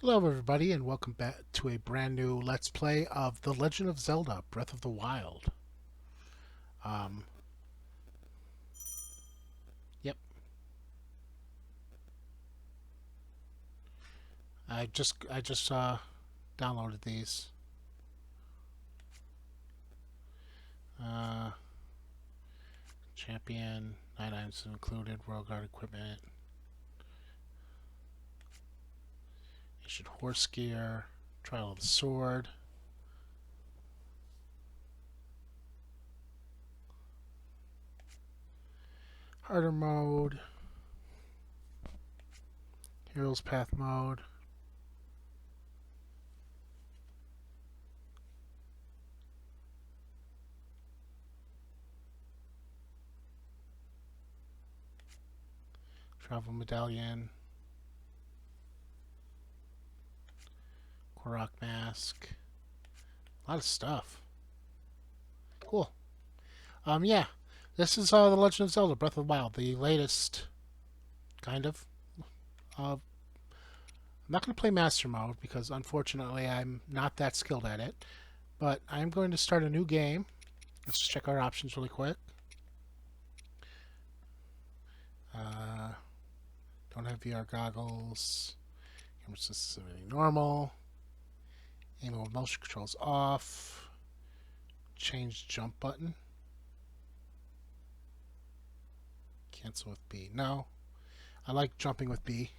Hello everybody and welcome back to a brand new Let's Play of The Legend of Zelda Breath of the Wild. Um, yep, I just downloaded these. Uh, Champion, 9 items included, World Guard equipment, ancient horse gear, trial of the sword, harder mode, hero's path mode, travel medallion, Korok mask, a lot of stuff. Cool. Yeah, this is The Legend of Zelda Breath of the Wild, the latest, kind of. I'm not going to play Master Mode because unfortunately I'm not that skilled at it. But I'm going to start a new game. Let's just check our options really quick. Uh, don't have VR goggles. Camera sensitivity normal. Aim with motion controls off. Change jump button. Cancel with B. No. I like jumping with B.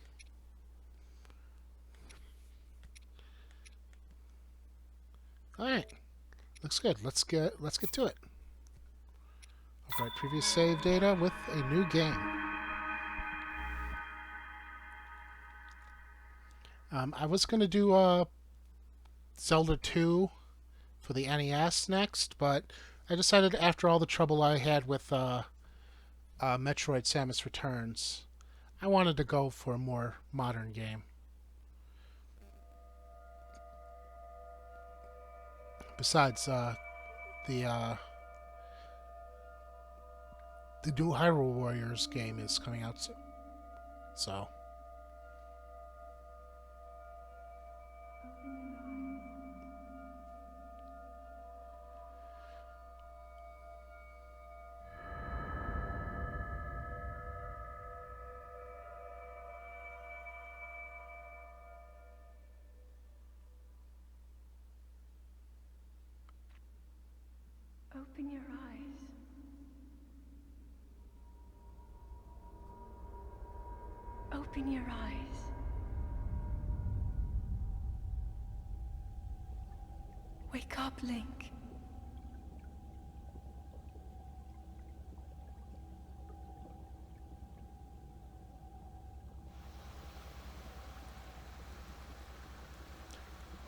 Alright. Looks good. Let's get to it. Alright, previous save data with a new game. I was gonna do Zelda 2 for the NES next, but I decided after all the trouble I had with Metroid Samus Returns, I wanted to go for a more modern game. Besides, the uh, the new Hyrule Warriors game is coming out soon. So, Open your eyes. Open your eyes. Wake up, Link.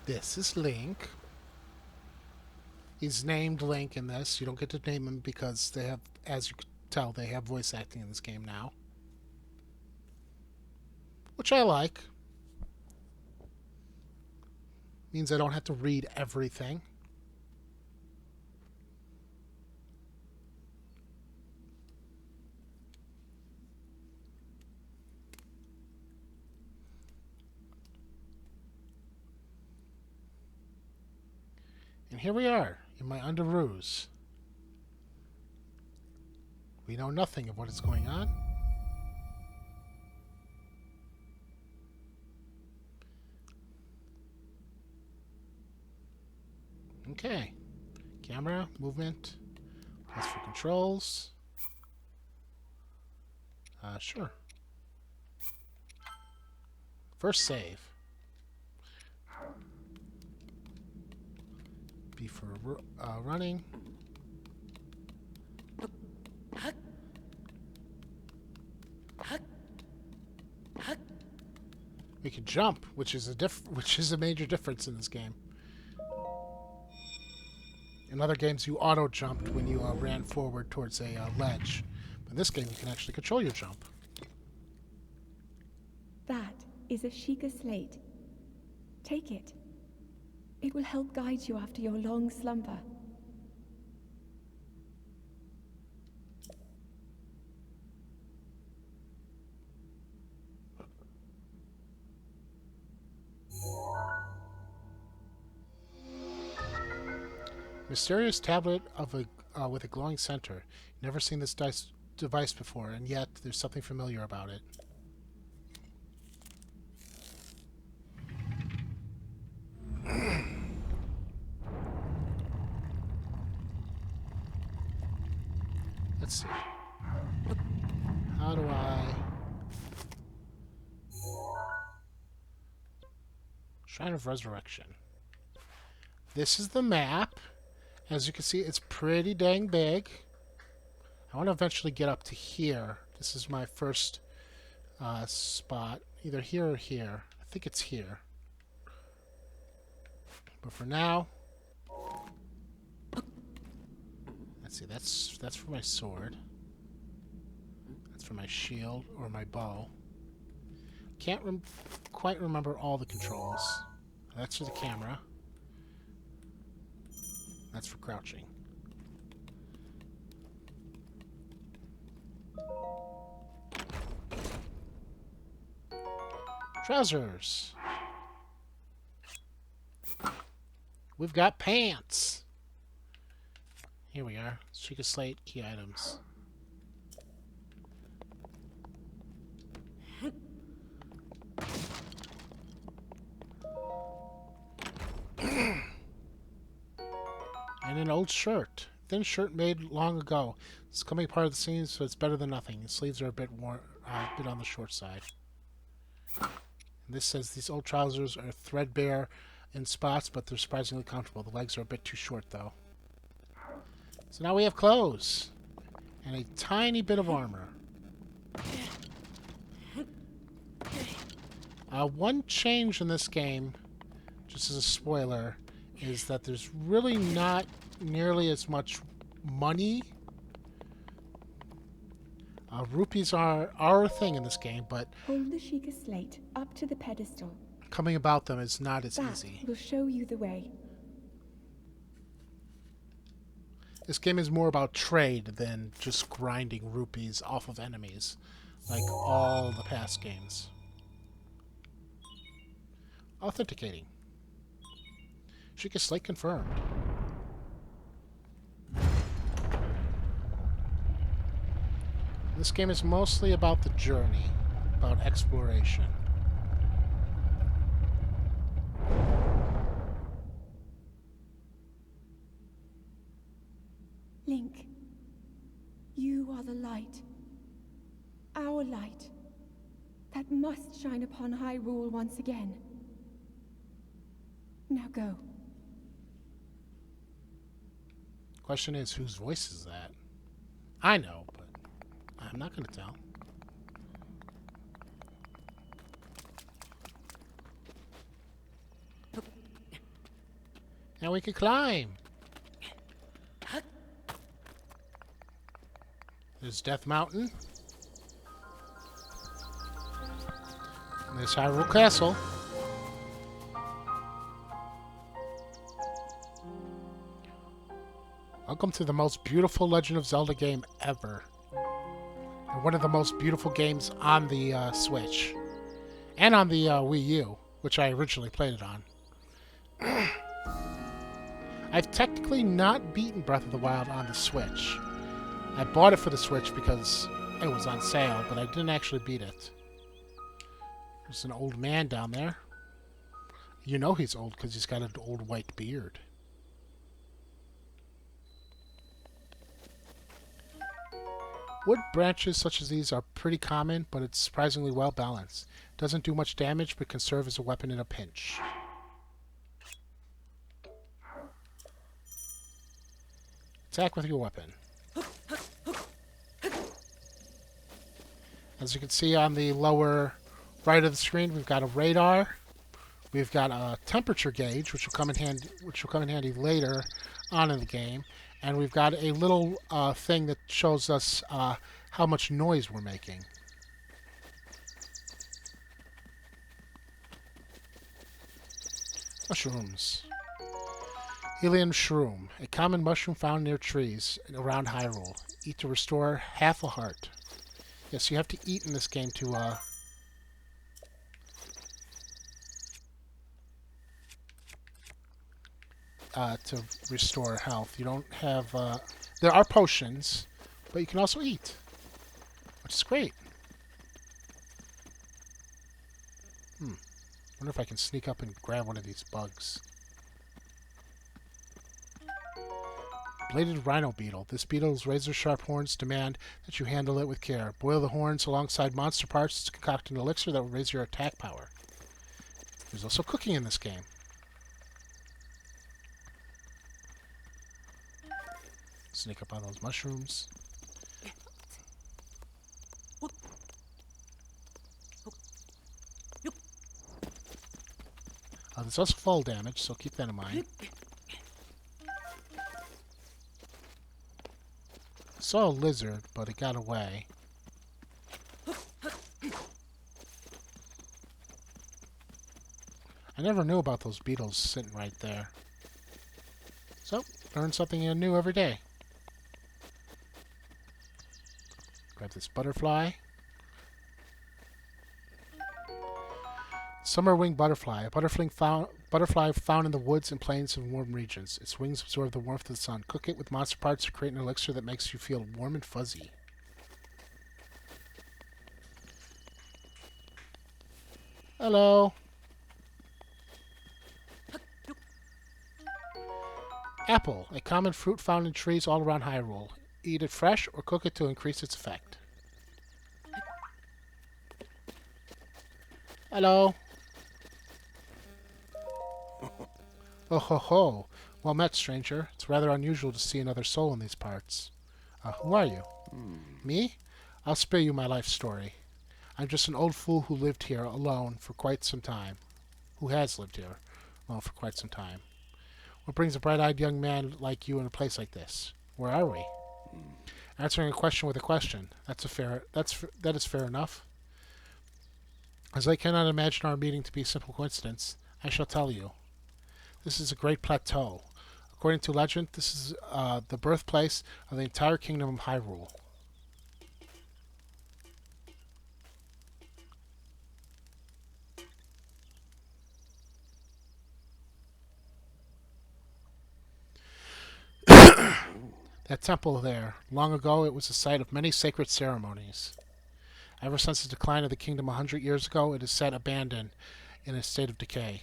this is Link. He's named Link in this. You don't get to name him because they have, as you can tell, they have voice acting in this game now. Which I like. Means I don't have to read everything. And here we are, in my Underoos. We know nothing of what is going on. Okay. Camera, movement, plus for controls. Sure. First save. B for running. We can jump, which is a major difference in this game. In other games, you auto jumped when you ran forward towards a ledge, but in this game, you can actually control your jump. That is a Sheikah slate. Take it. It will help guide you after your long slumber. Mysterious tablet of a with a glowing center. Never seen this device before, and yet there's something familiar about it. Let's see. How do I... Shrine of Resurrection. This is the map. As you can see, it's pretty dang big. I want to eventually get up to here. This is my first spot. Either here or here. I think it's here. But for now... Let's see, that's for my sword. That's for my shield or my bow. Can't quite remember all the controls. That's for the camera. That's for crouching. Trousers. We've got pants. Here we are. Sheikah Slate, key items. And an old shirt. Thin shirt made long ago. It's coming part of the scene, so it's better than nothing. The sleeves are a bit on the short side. And this says these old trousers are threadbare in spots, but they're surprisingly comfortable. The legs are a bit too short, though. So now we have clothes. And a tiny bit of armor. One change in this game, just as a spoiler, is that there's really not nearly as much money. Rupees are a thing in this game, but Hold the Sheikah Slate up to the pedestal. coming about them is not as That easy. will show you the way. This game is more about trade than just grinding rupees off of enemies, like all the past games. Authenticating. Sheikah Slate confirmed. This game is mostly about the journey, about exploration. Link, you are the light. Our light. That must shine upon Hyrule once again. Now go. Question is, whose voice is that? I know, but I'm not going to tell. Now we can climb. There's Death Mountain. And there's Hyrule Castle. Welcome to the most beautiful Legend of Zelda game ever. And one of the most beautiful games on the Switch. And on the Wii U, which I originally played it on. I've technically not beaten Breath of the Wild on the Switch. I bought it for the Switch because it was on sale, but I didn't actually beat it. There's an old man down there. You know he's old because he's got an old white beard. Wood branches such as these are pretty common, but it's surprisingly well balanced. Doesn't do much damage, but can serve as a weapon in a pinch. Attack with your weapon. As you can see on the lower right of the screen, we've got a radar. We've got a temperature gauge, which will come in handy later on in the game, and we've got a little thing that shows us how much noise we're making. Mushrooms. Hylian shroom, a common mushroom found near trees around Hyrule. Eat to restore half a heart. Yes, you have to eat in this game to to restore health. You don't have. There are potions, but you can also eat, which is great. Wonder if I can sneak up and grab one of these bugs. Bladed rhino beetle. This beetle's razor-sharp horns demand that you handle it with care. Boil the horns alongside monster parts to concoct an elixir that will raise your attack power. There's also cooking in this game. Sneak up on those mushrooms. There's also fall damage, so keep that in mind. I saw a lizard, but it got away. I never knew about those beetles sitting right there. So, learn something new every day. Grab this butterfly. Summer-winged butterfly. A butterfly found in the woods and plains of warm regions. Its wings absorb the warmth of the sun. Cook it with monster parts to create an elixir that makes you feel warm and fuzzy. Hello. Apple. A common fruit found in trees all around Hyrule. Eat it fresh or cook it to increase its effect. Hello. Oh ho ho. Well met, stranger. It's rather unusual to see another soul in these parts. Who are you? Me? I'll spare you my life story. I'm just an old fool who lived here alone for quite some time. Who has lived here alone for quite some time. What brings a bright-eyed young man like you in a place like this? Where are we? Answering a question with a question. That is fair enough. As I cannot imagine our meeting to be a simple coincidence, I shall tell you. This is a great plateau. According to legend, this is the birthplace of the entire kingdom of Hyrule. That temple there, long ago it was the site of many sacred ceremonies. Ever since the decline of the kingdom 100 years ago, it is set abandoned in a state of decay.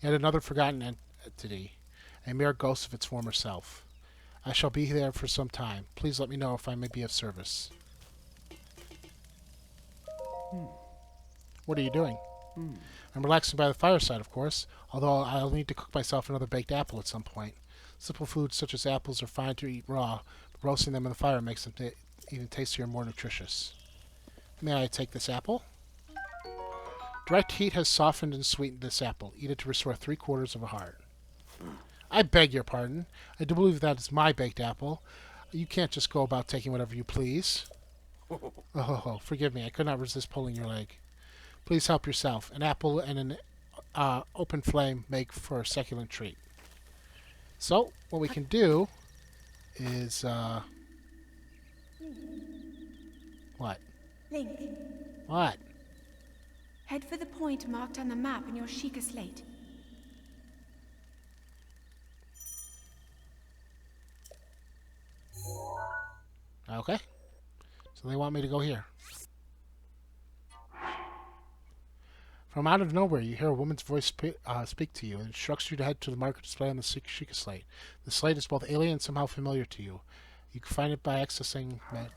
Yet another forgotten entity, a mere ghost of its former self. I shall be there for some time. Please let me know if I may be of service. What are you doing? I'm relaxing by the fireside, of course, although I'll need to cook myself another baked apple at some point. Simple foods such as apples are fine to eat raw, but roasting them in the fire makes them even tastier and more nutritious. May I take this apple? Direct heat has softened and sweetened this apple. Eat it to restore 3/4 of a heart. I beg your pardon. I do believe that is my baked apple. You can't just go about taking whatever you please. Oh, forgive me. I could not resist pulling your leg. Please help yourself. An apple and an open flame make for a succulent treat. So, what we can do is, what? Link, What? head for the point marked on the map in your Sheikah slate. Okay. So they want me to go here. From out of nowhere, you hear a woman's voice speak to you and instructs you to head to the marker display on the Sheikah slate. The slate is both alien and somehow familiar to you. You can find it by accessing... Right.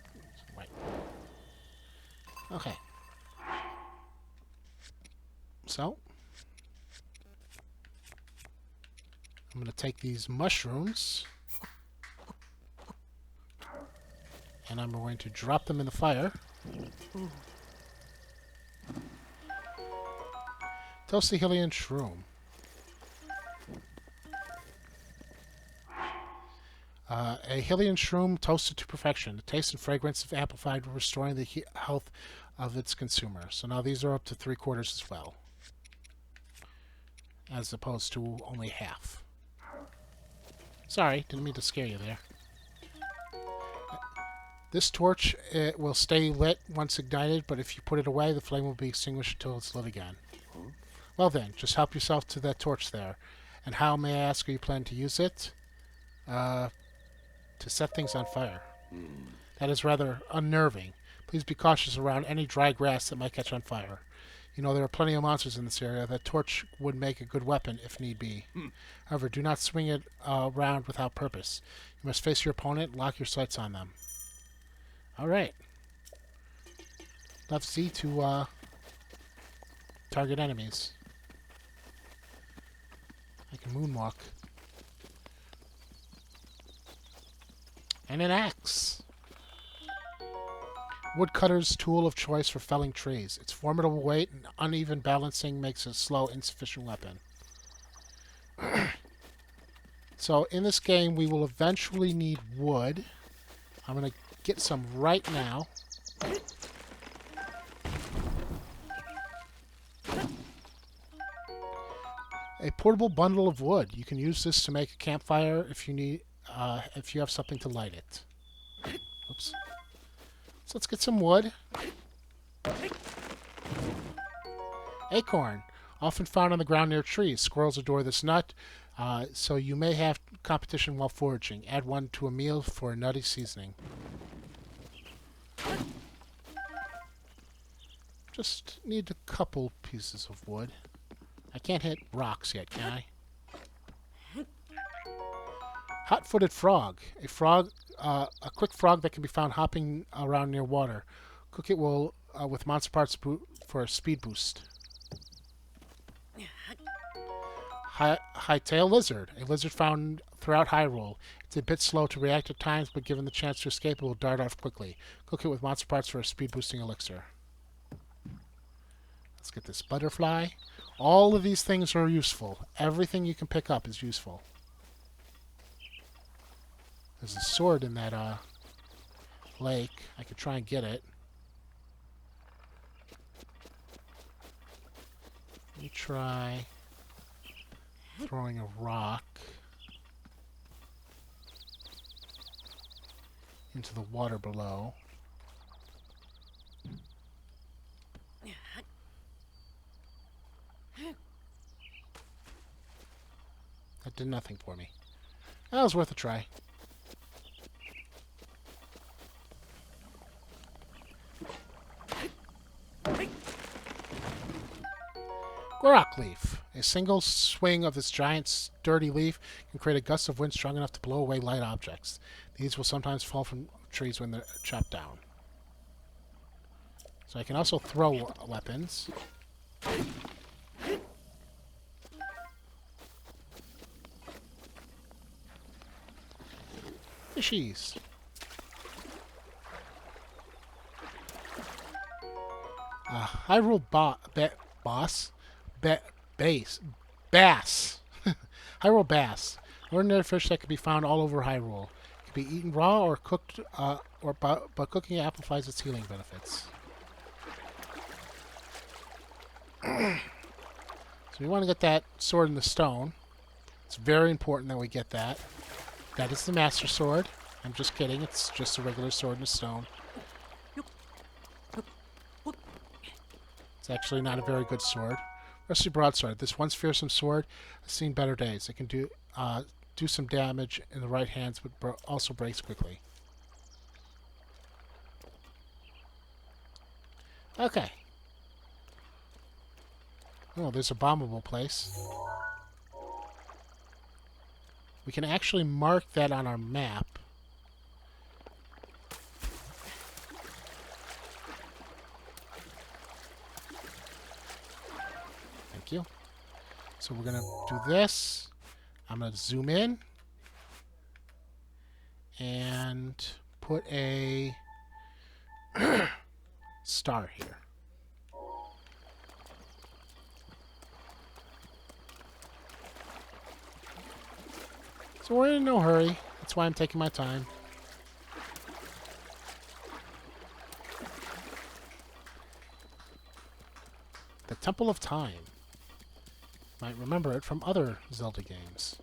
Okay. So, I'm going to take these mushrooms and I'm going to drop them in the fire. Toast the Hylian shroom. A Hylian shroom toasted to perfection. The taste and fragrance is amplified, restoring the health of its consumer. So now these are up to 3/4 as well, as opposed to only half. Sorry, didn't mean to scare you there. This torch will stay lit once ignited, but if you put it away, the flame will be extinguished until it's lit again. Well then, just help yourself to that torch there. And how, may I ask, are you planning to use it? Uh, to set things on fire. That is rather unnerving. Please be cautious around any dry grass that might catch on fire. You know, there are plenty of monsters in this area. That torch would make a good weapon if need be. However, do not swing it around without purpose. You must face your opponent and lock your sights on them. Alright. Left Z to target enemies. I can moonwalk. And an axe. Woodcutter's tool of choice for felling trees. Its formidable weight and uneven balancing makes it a slow, insufficient weapon. So in this game, we will eventually need wood. I'm going to get some right now. A portable bundle of wood. You can use this to make a campfire if you have something to light it. Oops. So let's get some wood. Acorn. Often found on the ground near trees. Squirrels adore this nut, so you may have competition while foraging. Add one to a meal for a nutty seasoning. Just need a couple pieces of wood. I can't hit rocks yet, can I? Hot-footed frog. A quick frog that can be found hopping around near water. Cook it with monster parts for a speed boost. High-tail lizard. A lizard found throughout Hyrule. It's a bit slow to react at times, but given the chance to escape, it will dart off quickly. Cook it with monster parts for a speed-boosting elixir. Let's get this butterfly. All of these things are useful. Everything you can pick up is useful. There's a sword in that lake. I could try and get it. Let me try throwing a rock into the water below. That did nothing for me. That was worth a try. Gorok leaf. A single swing of this giant sturdy leaf can create a gust of wind strong enough to blow away light objects. These will sometimes fall from trees when they're chopped down. So I can also throw weapons. Fishies. Hyrule boss. Bass. Hyrule bass. Ordinary fish that can be found all over Hyrule. It can be eaten raw or cooked, but cooking it amplifies its healing benefits. So we want to get that sword in the stone. It's very important that we get that. That is the Master Sword. I'm just kidding. It's just a regular sword in the stone. It's actually not a very good sword. Rusty Broadsword. This once fearsome sword has seen better days. It can do some damage in the right hands, but also breaks quickly. Okay. Oh, there's a bombable place. We can actually mark that on our map. Thank you. So we're going to do this. I'm going to zoom in and put a star here. So we're in no hurry. That's why I'm taking my time. The Temple of Time. Might remember it from other Zelda games.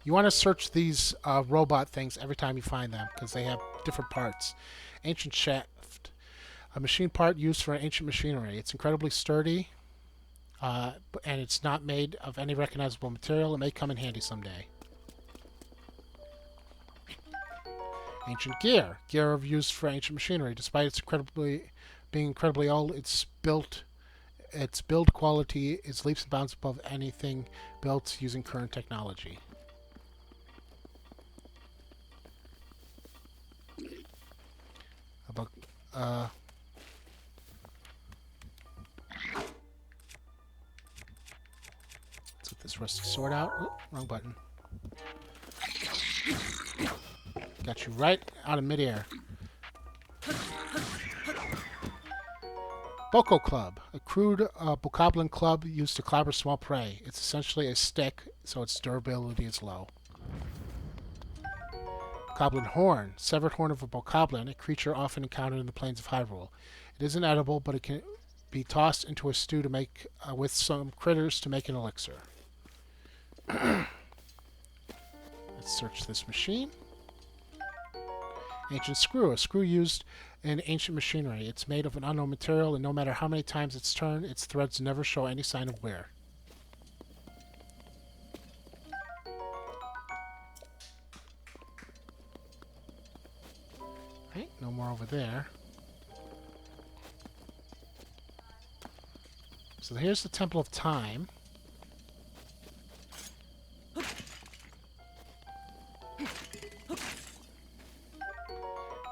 You want to search these robot things every time you find them, because they have different parts. Ancient Shaft. A machine part used for ancient machinery. It's incredibly sturdy, and it's not made of any recognizable material. It may come in handy someday. Ancient gear. Gear used for ancient machinery. Despite being incredibly old, its build quality is leaps and bounds above anything built using current technology. About let's get this rusty sword out. Oop, wrong button. Got you right out of midair. Boko Club, a crude bokoblin club used to clobber small prey. It's essentially a stick, so its durability is low. Bokoblin Horn, severed horn of a bokoblin, a creature often encountered in the plains of Hyrule. It isn't edible, but it can be tossed into a stew to make with some critters to make an elixir. Let's search this machine. Ancient screw, a screw used in ancient machinery. It's made of an unknown material, and no matter how many times it's turned, its threads never show any sign of wear. Okay, no more over there. So here's the Temple of Time.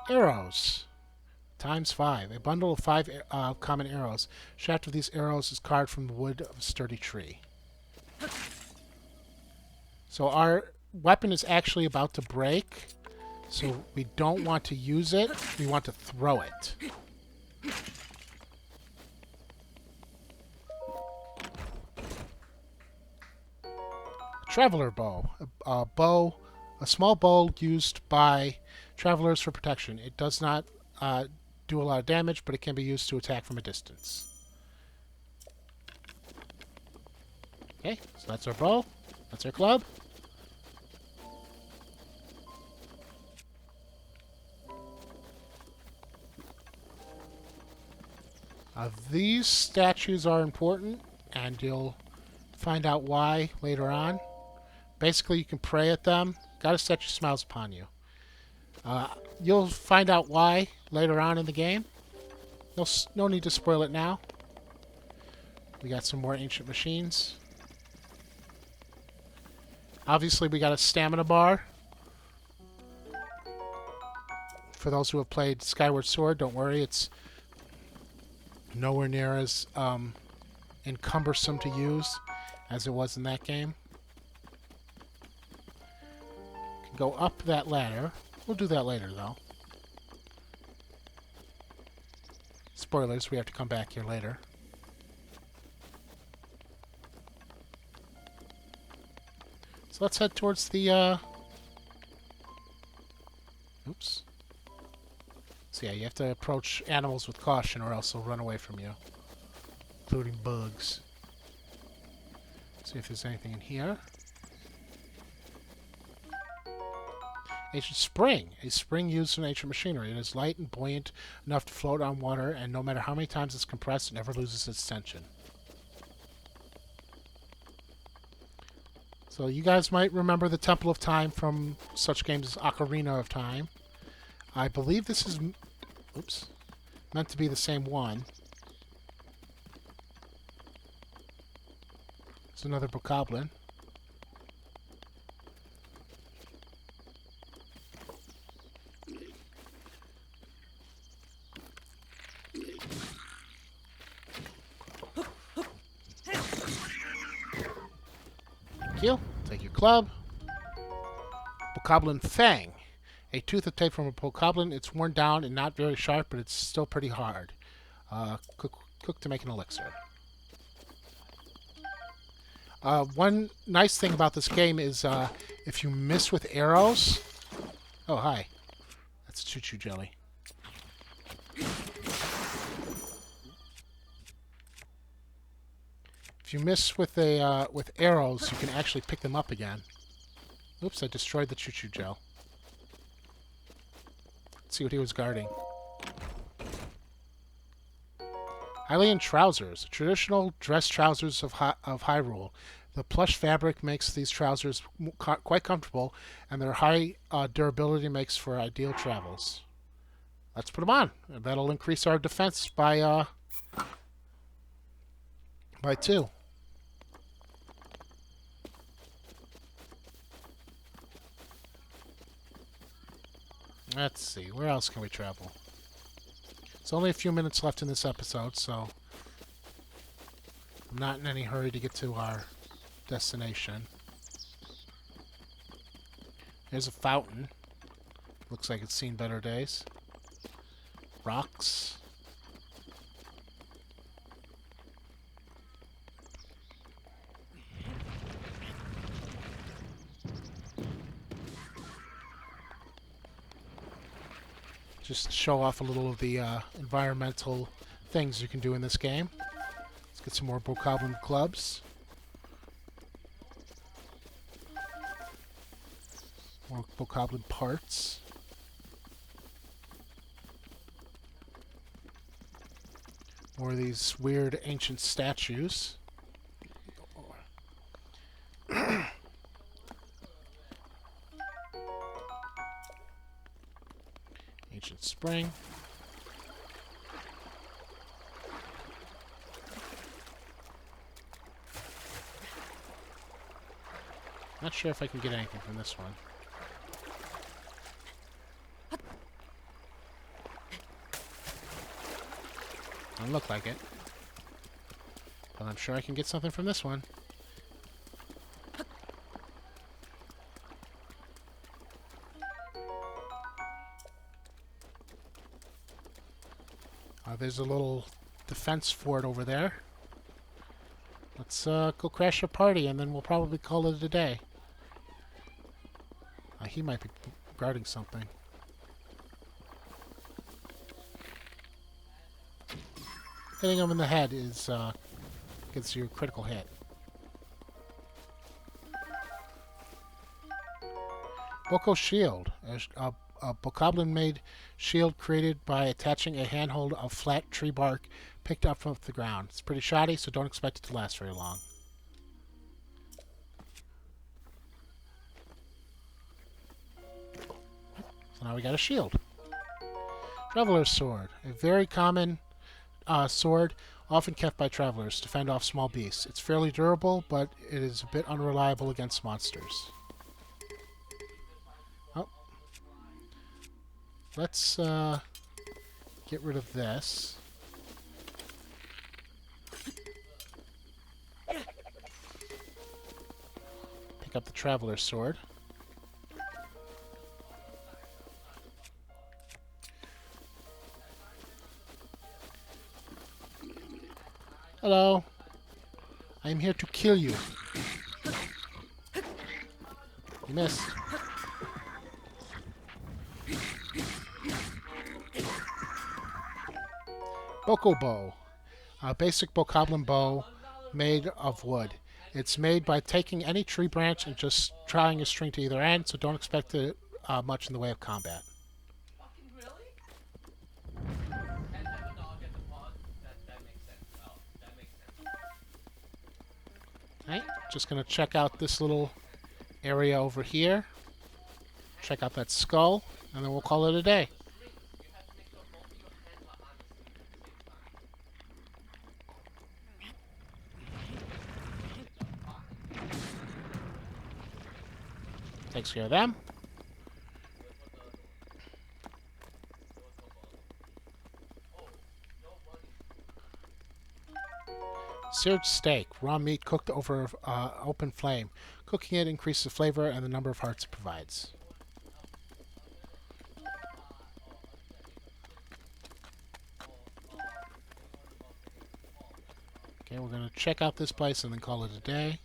Arrows. Times 5. A bundle of 5 common arrows. Shaft of these arrows is carved from the wood of a sturdy tree. So our weapon is actually about to break. So we don't want to use it. We want to throw it. Traveler bow. A small bow used by travelers for protection. It does not do a lot of damage, but it can be used to attack from a distance. Okay, so that's our bow. That's our club. These statues are important, and you'll find out why later on. Basically, you can pray at them. Got a statue smiles upon you. You'll find out why later on in the game. No need to spoil it now. We got some more ancient machines. Obviously, we got a stamina bar. For those who have played Skyward Sword, don't worry, it's nowhere near as encumbersome to use as it was in that game. Can go up that ladder. We'll do that later, though. Spoilers, we have to come back here later. So let's head towards the, Oops. So yeah, you have to approach animals with caution or else they'll run away from you. Including bugs. See if there's anything in here. Ancient spring. A spring used in ancient machinery. It is light and buoyant enough to float on water, and no matter how many times it's compressed, it never loses its tension. So you guys might remember the Temple of Time from such games as Ocarina of Time. I believe this is... Oops. Meant to be the same one. It's another bokoblin. Thank you. Take your club. Bokoblin Fang. A tooth of tape from a bokoblin. It's worn down and not very sharp, but it's still pretty hard. Cook to make an elixir. One nice thing about this game is if you miss with arrows... Oh, hi. That's a choo-choo jelly. If you miss with arrows, you can actually pick them up again. Oops, I destroyed the choo-choo gel. Let's see what he was guarding. Hylian trousers, traditional dress trousers of Hyrule. The plush fabric makes these trousers quite comfortable, and their high durability makes for ideal travels. Let's put them on. That'll increase our defense by 2. Let's see, where else can we travel? It's only a few minutes left in this episode, so I'm not in any hurry to get to our destination. There's a fountain. Looks like it's seen better days. Rocks. Just show off a little of the environmental things you can do in this game. Let's get some more Bokoblin clubs. More Bokoblin parts. More of these weird ancient statues. Ancient spring. Not sure if I can get anything from this one. Doesn't look like it. But I'm sure I can get something from this one. There's a little defense fort over there. Let's go crash a party, and then we'll probably call it a day. He might be guarding something. Hitting him in the head is gets you a critical hit. Boko Shield, a Bokoblin-made shield created by attaching a handhold of flat tree bark picked up from the ground. It's pretty shoddy, so don't expect it to last very long. So now we got a shield. Traveler's Sword, a very common sword, often kept by travelers to fend off small beasts. It's fairly durable, but it is a bit unreliable against monsters. Oh. Let's get rid of this. Pick up the Traveler's Sword. Hello. I am here to kill you. You missed. Boko Bow. A basic Bokoblin bow made of wood. It's made by taking any tree branch and just tying a string to either end, so don't expect it much in the way of combat. Alright, just gonna check out this little area over here. Check out that skull, and then we'll call it a day. Takes care of them. Seared steak, raw meat cooked over open flame. Cooking it increases the flavor and the number of hearts it provides. Okay, we're going to check out this place and then call it a day.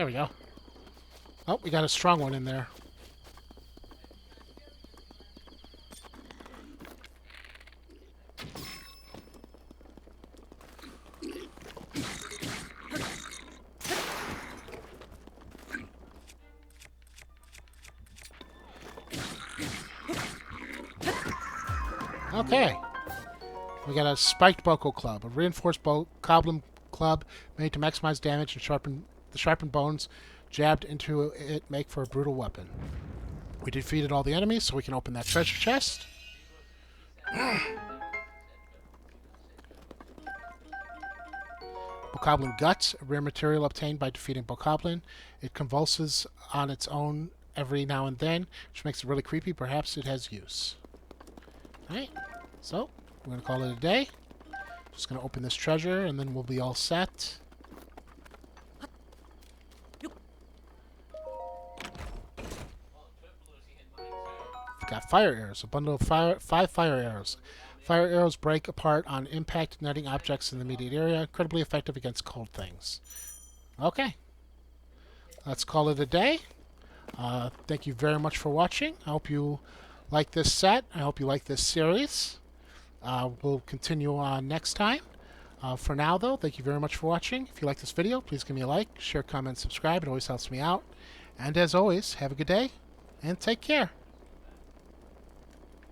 There we go. Oh, we got a strong one in there. Okay. We got a spiked Boko Club, a reinforced Goblin Club made to maximize damage and sharpen the sharpened bones jabbed into it make for a brutal weapon. We defeated all the enemies, so we can open that treasure chest. Bokoblin Guts, a rare material obtained by defeating Bokoblin. It convulses on its own every now and then, which makes it really creepy. Perhaps it has use. Alright, so we're going to call it a day. Just going to open this treasure, and then we'll be all set. Got fire arrows, a bundle of 5 fire arrows. Fire arrows break apart on impact, netting objects in the immediate area. Incredibly effective against cold things. Okay. Let's call it a day. Thank you very much for watching. I hope you like this set. I hope you like this series. We'll continue on next time. For now, though, thank you very much for watching. If you like this video, please give me a like, share, comment, subscribe. It always helps me out. And as always, have a good day, and take care.